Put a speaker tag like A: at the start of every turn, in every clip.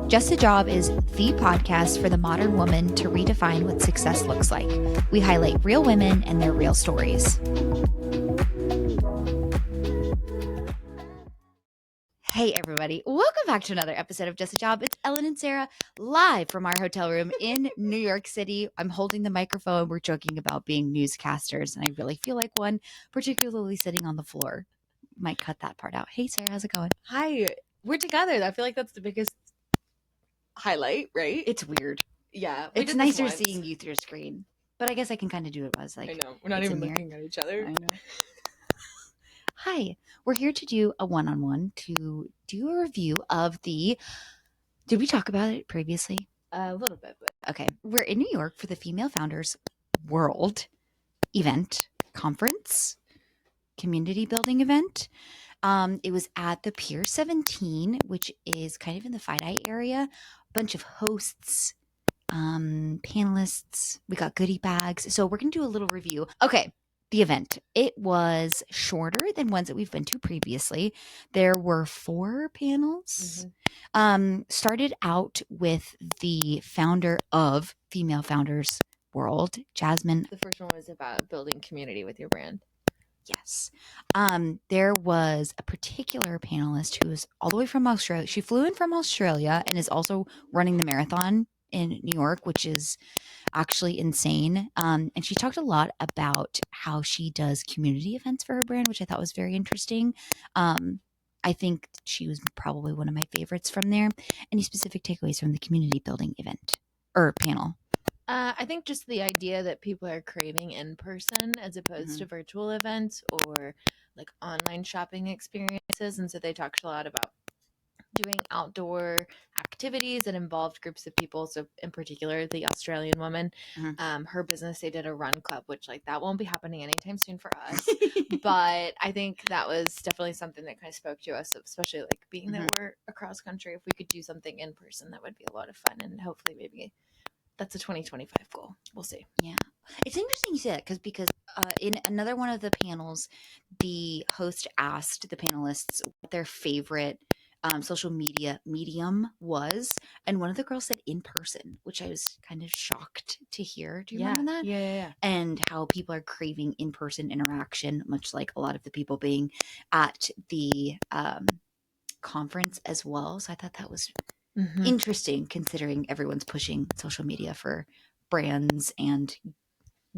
A: Just a Job is the podcast for the modern woman to redefine what success looks like. We highlight real women and their real stories. Hey, everybody. Welcome back to another episode of Just a Job. It's Ellen and Sarah live from our hotel room in New York City. I'm holding the microphone. We're joking about being newscasters, and I really feel like one, particularly sitting on the floor. Might cut that part out. Hey, Sarah, how's it going?
B: Hi. We're together. I feel like that's the biggest highlight, right?
A: It's weird.
B: Yeah.
A: It's nicer seeing you through a screen. But I guess I can kind of do it as like.
B: I know. We're not even looking at each other.
A: I know. Hi. We're here to do a one-on-one to do a review of the. Did we talk about it previously?
B: A little bit, but
A: okay. We're in New York for the Female Founders World event, conference, community building event. It was at the Pier 17, which is kind of in the Fide area. A bunch of hosts, panelists. We got goodie bags. So we're going to do a little review. Okay. The event. It was shorter than ones that we've been to previously. There were 4 panels. Started out with the founder of Female Founders World, Jasmine.
B: The first one was about building community with your brand.
A: Yes. There was a particular panelist who was all the way from Australia. She flew in from Australia and is also running the marathon in New York, which is actually insane. And she talked a lot about how she does community events for her brand, which I thought was very interesting. I think she was probably one of my favorites from there. Any specific takeaways from the community building event or panel?
B: I think just the idea that people are craving in person as opposed to virtual events or like online shopping experiences. And so they talked a lot about doing outdoor activities that involved groups of people. So in particular, the Australian woman, her business, they did a run club, which like that won't be happening anytime soon for us. But I think that was definitely something that kind of spoke to us, especially like being that we're across country. If we could do something in person, that would be a lot of fun. And hopefully maybe that's a 2025 goal. We'll see.
A: Yeah. It's interesting you say that because in another one of the panels, the host asked the panelists what their favorite social media medium was. And one of the girls said in person, which I was kind of shocked to hear. Do you remember that?
B: Yeah.
A: And how people are craving in-person interaction, much like a lot of the people being at the conference as well. So I thought that was interesting considering everyone's pushing social media for brands and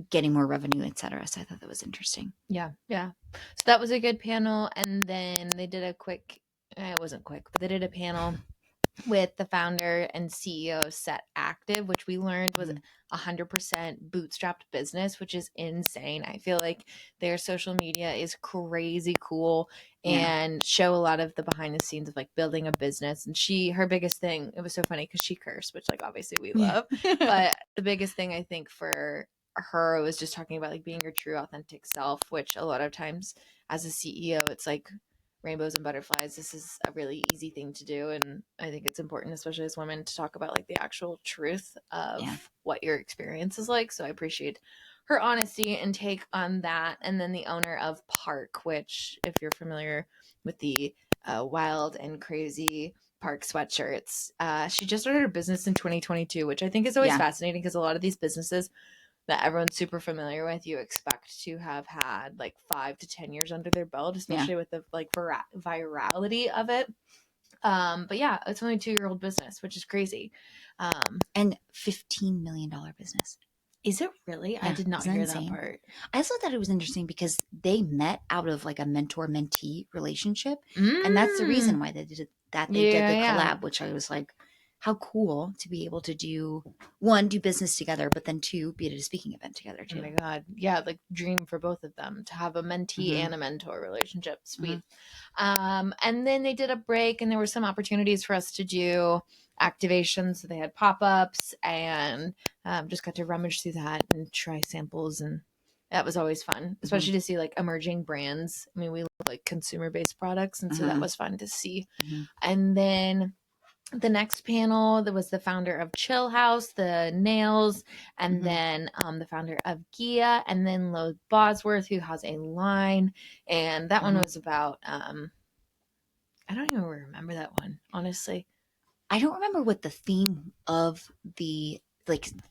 A: getting more revenue, etc. So I thought that was interesting.
B: Yeah. So that was a good panel. And then they did it wasn't quick, but they did a panel with the founder and CEO of Set Active, which we learned was 100% bootstrapped business, which is insane. I feel like their social media is crazy cool and show a lot of the behind the scenes of like building a business. And her biggest thing, it was so funny because she cursed, which like obviously we love, but the biggest thing I think for her was just talking about like being your true authentic self, which a lot of times as a CEO, it's like rainbows and butterflies. This is a really easy thing to do, and I think it's important, especially as women, to talk about like the actual truth of what your experience is like. So I appreciate her honesty and take on that. And then the owner of Park, which if you're familiar with the wild and crazy Park sweatshirts, she just started a business in 2022, which I think is always fascinating because a lot of these businesses that everyone's super familiar with, you expect to have had like 5 to 10 years under their belt, especially with the like virality of it. But yeah, it's only a 2-year-old business, which is crazy.
A: And $15 million business.
B: Is it really? Yeah, I did not hear that part.
A: I also thought it was interesting because they met out of like a mentor-mentee relationship. And that's the reason why they did that. They did the collab, which I was like, how cool to be able to do 1, do business together, but then 2, be at a speaking event together too.
B: Oh my God. Yeah. Like dream for both of them to have a mentee and a mentor relationship. Sweet. And then they did a break and there were some opportunities for us to do activations. So they had pop-ups and just got to rummage through that and try samples. And that was always fun, especially to see like emerging brands. I mean, we love like consumer-based products. And so that was fun to see. And then the next panel, there was the founder of Chill House, the nails, and then the founder of Gia, and then Lo Bosworth, who has a line. And that one was about, I don't even remember that one, honestly.
A: I don't remember what the theme of the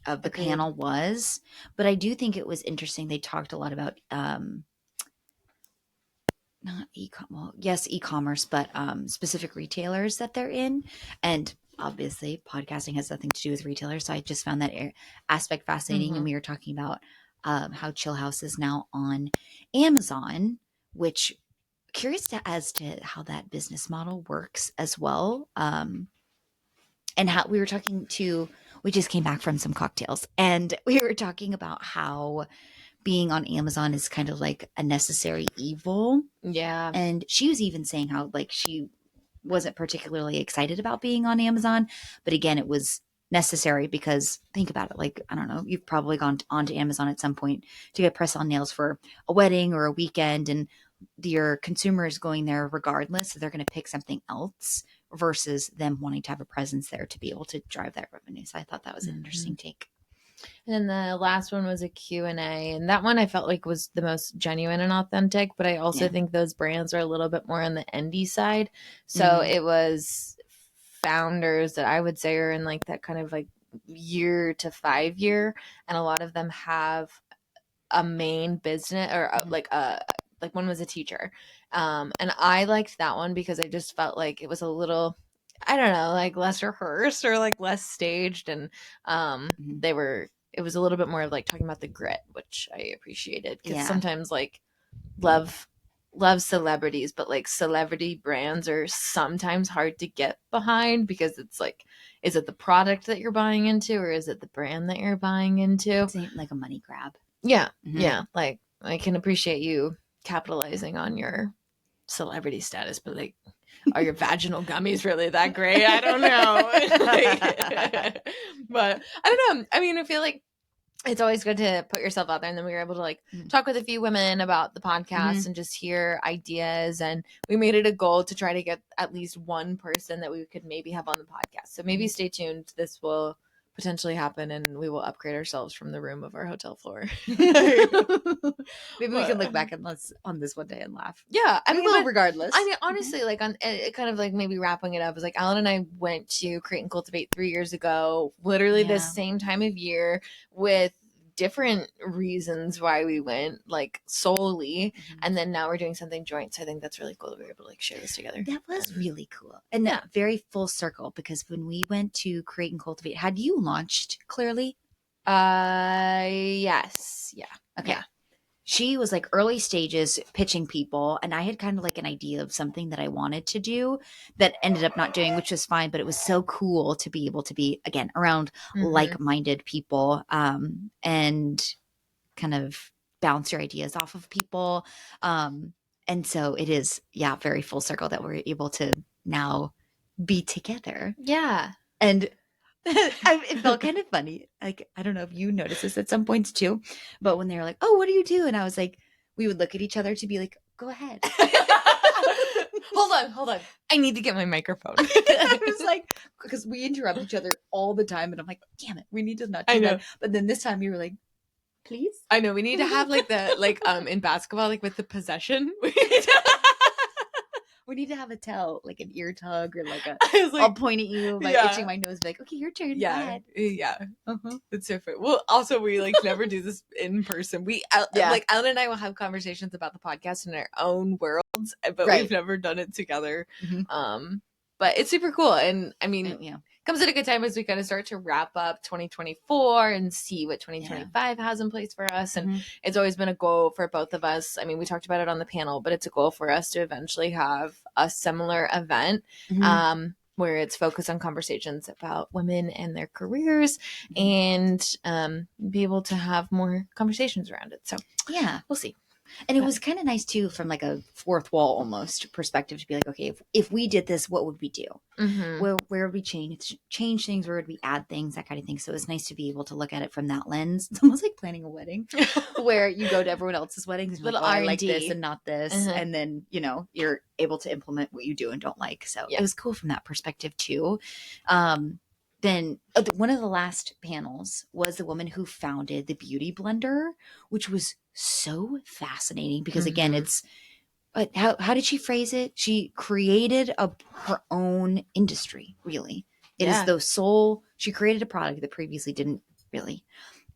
B: Agreed.
A: panel was, but I do think it was interesting. They talked a lot about not well, yes, e-commerce, but specific retailers that they're in. And obviously podcasting has nothing to do with retailers. So I just found that aspect fascinating. And we were talking about how Chill House is now on Amazon, which curious as to how that business model works as well. And how we were talking to, we just came back from some cocktails and we were talking about how being on Amazon is kind of like a necessary evil.
B: Yeah.
A: And she was even saying how like she wasn't particularly excited about being on Amazon, but again, it was necessary because think about it. Like, I don't know, you've probably gone onto Amazon at some point to get press on nails for a wedding or a weekend, and your consumer is going there regardless. So they're going to pick something else versus them wanting to have a presence there to be able to drive that revenue. So I thought that was an interesting take.
B: And then the last one was a Q&A, and that one I felt like was the most genuine and authentic, but I also think those brands are a little bit more on the indie side. So it was founders that I would say are in like that kind of like year to 5 year, and a lot of them have a main business or like one was a teacher. And I liked that one because I just felt like it was a little, I don't know, like less rehearsed or like less staged. And it was a little bit more of like talking about the grit, which I appreciated because sometimes like love celebrities, but like celebrity brands are sometimes hard to get behind because it's like, is it the product that you're buying into or is it the brand that you're buying into?
A: It's like a money grab.
B: Yeah. Yeah. Like I can appreciate you capitalizing on your celebrity status, but like, are your vaginal gummies really that great? I don't know. But I don't know. I mean, I feel like it's always good to put yourself out there. And then we were able to like talk with a few women about the podcast and just hear ideas. And we made it a goal to try to get at least one person that we could maybe have on the podcast. So maybe stay tuned. This will potentially happen and we will upgrade ourselves from the room of our hotel floor.
A: Maybe we can look back on this one day and laugh.
B: Yeah, I
A: We
B: mean,
A: will regardless.
B: I mean, honestly, like on it kind of like maybe wrapping it up is like Alan and I went to Create and Cultivate 3 years ago, literally the same time of year with different reasons why we went, like solely, and then now we're doing something joint. So I think that's really cool that we were able to like share this together.
A: That was really cool and very full circle because when we went to Create and Cultivate, had you launched Clearly?
B: Yes, yeah,
A: okay. Yeah. She was like early stages pitching people, and I had kind of like an idea of something that I wanted to do that ended up not doing, which was fine, but it was so cool to be able to be again around like-minded people and kind of bounce your ideas off of people. And so it is, very full circle that we're able to now be together.
B: Yeah.
A: And it felt kind of funny. Like, I don't know if you noticed this at some points too, but when they were like, "Oh, what do you do?" And I was like, we would look at each other to be like, "Go ahead."
B: Hold on. I need to get my microphone.
A: I was like, because we interrupt each other all the time, and I'm like, "Damn it, we need to not do that." But then this time you were like, "Please."
B: I know we need to have like the in basketball, like with the possession.
A: We need to have a tell, like an ear tug or like I'll point at you by itching my nose, be like, "Okay, your turn."
B: Yeah,
A: go ahead.
B: Yeah. It's different. Well, also we like never do this in person. We like Ellen and I will have conversations about the podcast in our own worlds, but we've never done it together. But it's super cool, and I mean, comes at a good time as we kind of start to wrap up 2024 and see what 2025 has in place for us. And it's always been a goal for both of us. I mean, we talked about it on the panel, but it's a goal for us to eventually have a similar event where it's focused on conversations about women and their careers and be able to have more conversations around it. So we'll see.
A: And it was kind of nice too, from like a fourth wall almost perspective, to be like, okay, if we did this, what would we do? Where would we change things? Where would we add things? That kind of thing. So it was nice to be able to look at it from that lens. It's almost like planning a wedding, where you go to everyone else's weddings and like, I like this and not this, and then you're able to implement what you do and don't like. So it was cool from that perspective too. Then one of the last panels was the woman who founded the Beauty Blender, which was so fascinating because again, it's how did she phrase it? She created her own industry, really. It is the sole, she created a product that previously didn't really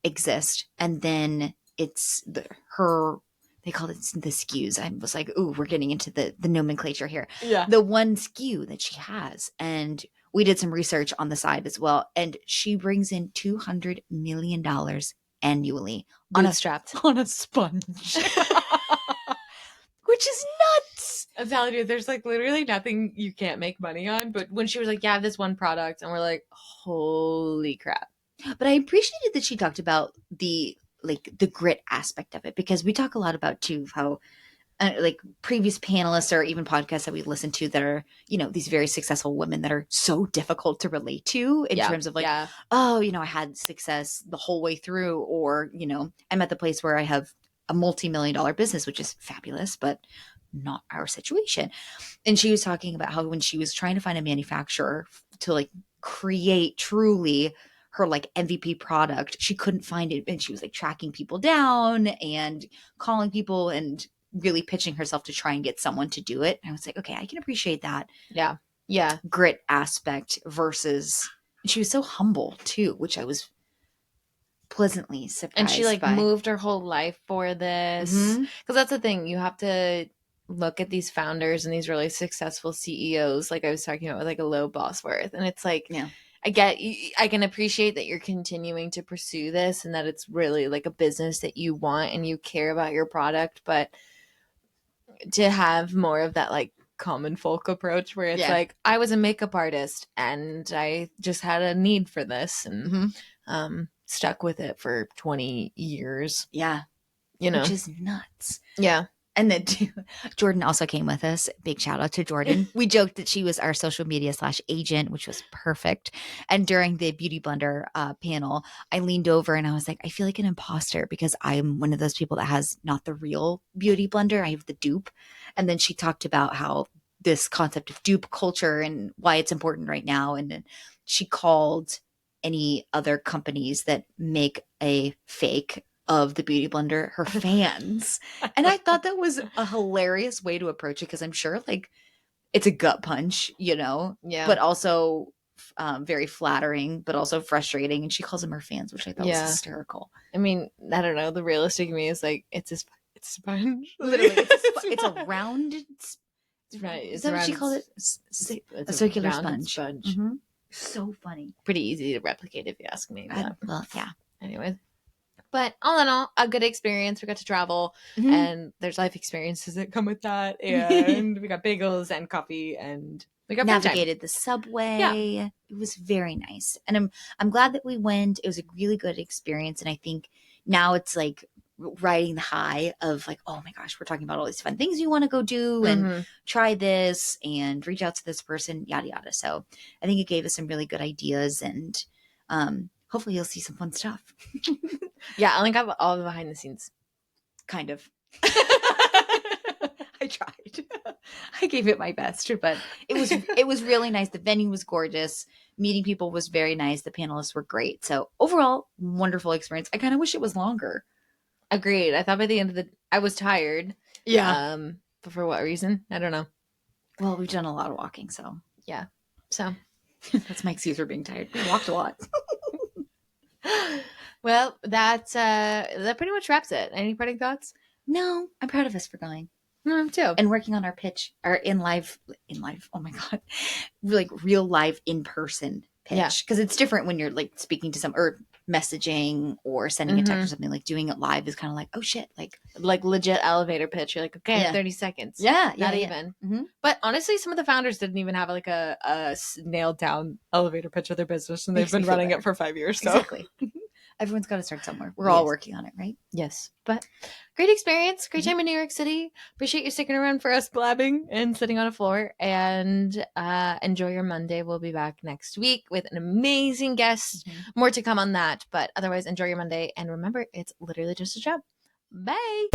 A: exist. And then it's they called it the SKUs. I was like, ooh, we're getting into the nomenclature here.
B: Yeah.
A: The one SKU that she has. And we did some research on the side as well. And she brings in $200 million annually
B: bootstrapped
A: on a sponge. Which is nuts.
B: I'm telling you, there's like literally nothing you can't make money on. But when she was like, yeah, this one product, and we're like, holy crap.
A: But I appreciated that she talked about the grit aspect of it, because we talk a lot about too how like previous panelists or even podcasts that we listen to that are, you know, these very successful women that are so difficult to relate to in terms of like, oh, you know, I had success the whole way through, or, you know, I'm at the place where I have a multi-million-dollar business, which is fabulous, but not our situation. And she was talking about how when she was trying to find a manufacturer to like create truly her like MVP product, she couldn't find it. And she was like tracking people down and calling people and really pitching herself to try and get someone to do it. And I was like, okay, I can appreciate that.
B: Yeah.
A: Grit aspect versus, and she was so humble too, which I was pleasantly surprised.
B: And she like moved her whole life for this. Because that's the thing. You have to look at these founders and these really successful CEOs, like I was talking about, with like a low boss worth. And it's like, I can appreciate that you're continuing to pursue this and that it's really like a business that you want and you care about your product, but to have more of that like common folk approach where it's like, I was a makeup artist and I just had a need for this and stuck with it for 20 years.
A: Yeah.
B: You know,
A: which is nuts.
B: Yeah.
A: And then Jordan also came with us. Big shout out to Jordan. We joked that she was our social media /agent, which was perfect. And during the Beauty Blender panel, I leaned over and I was like, I feel like an imposter because I'm one of those people that has not the real Beauty Blender. I have the dupe. And then she talked about how this concept of dupe culture and why it's important right now. And then she called any other companies that make a fake of the Beauty Blender her fans. And I thought that was a hilarious way to approach it, because I'm sure like it's a gut punch, you know, but also very flattering, but also frustrating. And she calls them her fans, which I thought was hysterical.
B: I mean, I don't know. The realistic me is like, it's a sponge.
A: Literally, it's a round.
B: Right.
A: Is that what she called it? A circular sponge. Mm-hmm. So funny.
B: Pretty easy to replicate if you ask me.
A: Well, yeah.
B: Anyways. But all in all, a good experience. We got to travel and there's life experiences that come with that. And we got bagels and coffee and we got
A: navigated the subway. Yeah. It was very nice. And I'm glad that we went. It was a really good experience. And I think now it's like riding the high of like, oh my gosh, we're talking about all these fun things you want to go do and try this and reach out to this person, yada, yada. So I think it gave us some really good ideas, and hopefully you'll see some fun stuff.
B: Yeah, I only got all the behind the scenes.
A: Kind of. I tried. I gave it my best, but it was really nice. The venue was gorgeous. Meeting people was very nice. The panelists were great. So overall, wonderful experience. I kind of wish it was longer.
B: Agreed. I thought by the end of I was tired.
A: Yeah.
B: But for what reason? I don't know.
A: Well, we've done a lot of walking, so.
B: Yeah. So.
A: That's my excuse for being tired. We walked a lot.
B: Well, that pretty much wraps it. Any parting thoughts?
A: No, I'm proud of us for going.
B: Too.
A: And working on our pitch, our in live. Oh my God. Like real live in-person pitch. Yeah. Because it's different when you're like speaking to or messaging or sending a text or something. Like doing it live is kind of like, oh shit.
B: Like legit elevator pitch. You're like, okay, 30 seconds.
A: Yeah.
B: Not even. Mm-hmm. But honestly, some of the founders didn't even have like a nailed down elevator pitch of their business. And they've been running it for 5 years. So.
A: Exactly. Everyone's got to start somewhere. We're all working on it, right?
B: Yes. But great experience. Great time in New York City. Appreciate you sticking around for us blabbing and sitting on a floor. And enjoy your Monday. We'll be back next week with an amazing guest. More to come on that. But otherwise, enjoy your Monday. And remember, it's literally just a job. Bye.